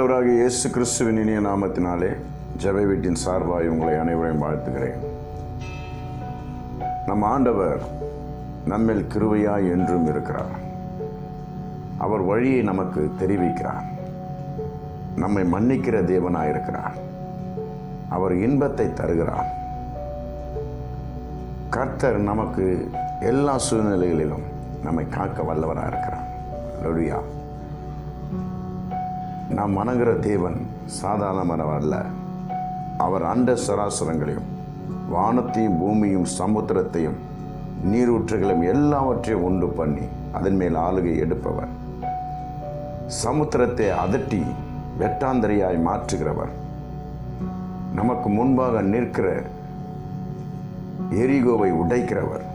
ஆண்டவராகிய இயேசு கிறிஸ்துவின் இனிய நாமத்தினாலே ஜெப வீட்டின் சார்பாய் உங்களை அனைவரையும் வாழ்த்துகிறேன். நம் ஆண்டவர் நம்மில் கிருபையாய் என்றும் இருக்கிறார். அவர் வழியை நமக்கு தெரிவிக்கிறார். நம்மை மன்னிக்கிற தேவனாய் இருக்கிறார். அவர் இன்பத்தை தருகிறார். கர்த்தர் நமக்கு எல்லா சூழ்நிலைகளிலும் நம்மை காக்க வல்லவராக இருக்கிறார். அல்லேலூயா. நாம் வணங்குகிற தேவன் சாதாரணமானவர் அல்ல. அவர் அண்ட சராசரங்களையும் வானத்தையும் பூமியும் சமுத்திரத்தையும் நீரூற்றுகளையும் எல்லாவற்றையும் உண்டு பண்ணி அதன் மேல் ஆளுகை எடுப்பவர். சமுத்திரத்தை அதட்டி வெட்டாந்தரையாய் மாற்றுகிறவர். நமக்கு முன்பாக நிற்கிற எரிகோவை உடைக்கிறவர்.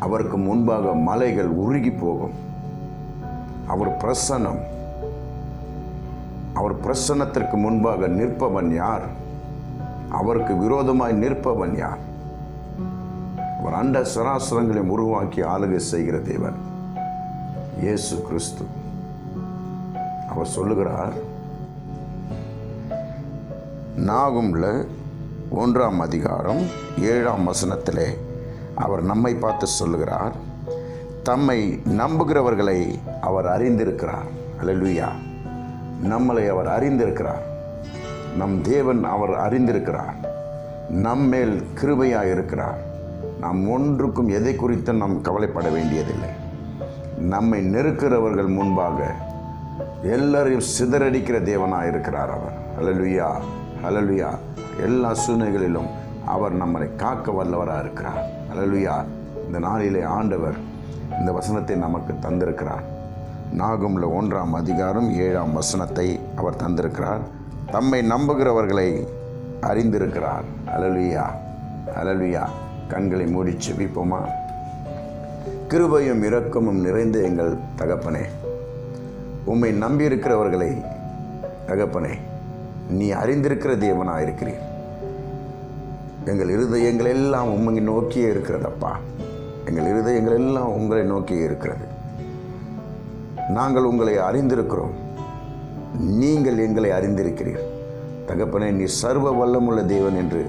அவருக்கு முன்பாக மலைகள் உருகி போகும். அவர் பிரசன்னம். அவர் பிரசன்னத்திற்கு முன்பாக நிற்பவன் யார்? அவருக்கு விரோதமாய் நிற்பவன் யார்? அவர் அண்ட சராசரங்களையும் உருவாக்கி ஆளுகை செய்கிற தேவன் இயேசு கிறிஸ்து. அவர் சொல்லுகிறார், நாகும்ல 1ஆம் அதிகாரம் 7ஆம் வசனத்திலே அவர் நம்மை பார்த்து சொல்லுகிறார், தம்மை நம்புகிறவர்களை அவர் அறிந்திருக்கிறார். அல்லேலூயா. நம்மளை அவர் அறிந்திருக்கிறார். நம் தேவன் அவர் அறிந்திருக்கிறார். நம்மேல் கிருபையாக இருக்கிறார். நாம் ஒன்றுக்கும் எதை குறித்து நாம் கவலைப்பட வேண்டியதில்லை. நம்மை நெருக்கிறவர்கள் முன்பாக எல்லாரையும் சிதறடிக்கிற தேவனாக இருக்கிறார் அவர். அல்லேலூயா, அல்லேலூயா. எல்லா சூழ்நிலைகளிலும் அவர் நம்மை காக்க வல்லவராக இருக்கிறார். அல்லேலூயா. இந்த நாளிலே ஆண்டவர் இந்த வசனத்தை நமக்கு தந்திருக்கிறார். நாகும்ல 1ஆம் அதிகாரம் 7ஆம் வசனத்தை அவர் தந்திருக்கிறார். தம்மை நம்புகிறவர்களை அறிந்திருக்கிறார். அல்லேலூயா, அல்லேலூயா. கண்களை மூடி செபிப்போமா? கிருபையும் இரக்கமும் நிறைந்த எங்கள் தகப்பனே, உம்மை நம்பியிருக்கிறவர்களை தகப்பனே நீ அறிந்திருக்கிற தேவனாக இருக்கிறீர். எங்கள் இருதயங்கள் எல்லாம் உம்மை நோக்கியே இருக்கிறதப்பா. எங்கள் இருதயங்கள் எல்லாம் உங்களை நோக்கியே இருக்கிறது. நாங்கள் உங்களை அறிந்திருக்கிறோம். நீங்கள் எங்களை அறிந்திருக்கிறீர் தகப்பனே. நீ சர்வ வல்லமுள்ள தேவன் என்று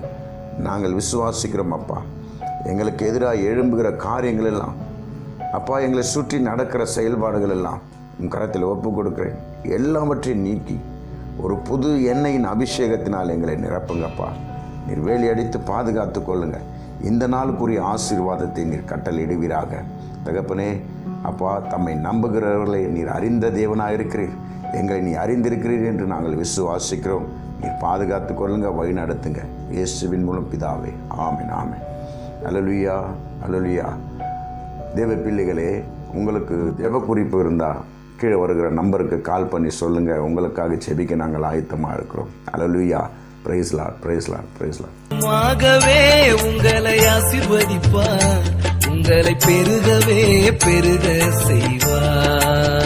நாங்கள் விசுவாசிக்கிறோம் அப்பா. எங்களுக்கு எதிராக எழும்புகிற காரியங்கள் எல்லாம் அப்பா, எங்களை சுற்றி நடக்கிற செயல்பாடுகள் எல்லாம் உன் கரத்தில் ஒப்பு கொடுக்கிறேன். எல்லாவற்றையும் நீக்கி ஒரு புது எண்ணெயின் அபிஷேகத்தினால் எங்களை நிரப்புங்கப்பா. நீர் வேலி அடித்து பாதுகாத்து கொள்ளுங்க. இந்த நாளுக்குரிய ஆசீர்வாதத்தை நீர் கட்டளையிடுவீராக தகப்பனே. அப்பா, தம்மை நம்புகிறவர்களை நீர் அறிந்த தேவனாக இருக்கிறீர். எங்களை நீ அறிந்திருக்கிறீர் என்று நாங்கள் விசுவாசிக்கிறோம். நீர் பாதுகாத்து கொள்ளுங்க, வழி நடத்துங்க. இயேசுவின் மூலம் பிதாவே, ஆமென், ஆமென். அல்லேலூயா, அல்லேலூயா. தேவ பிள்ளைகளே, உங்களுக்கு தேவ குறிப்பு இருந்தால் கீழே வருகிற நம்பருக்கு கால் பண்ணி சொல்லுங்கள். உங்களுக்காக செபிக்க நாங்கள் ஆயத்தமாக இருக்கிறோம். அல்லேலூயா. Praise Lord, praise Lord, praise Lord. உங்களை ஆசீர்வதிப்பார், உங்களை பெருகவே பெருக செய்வார்.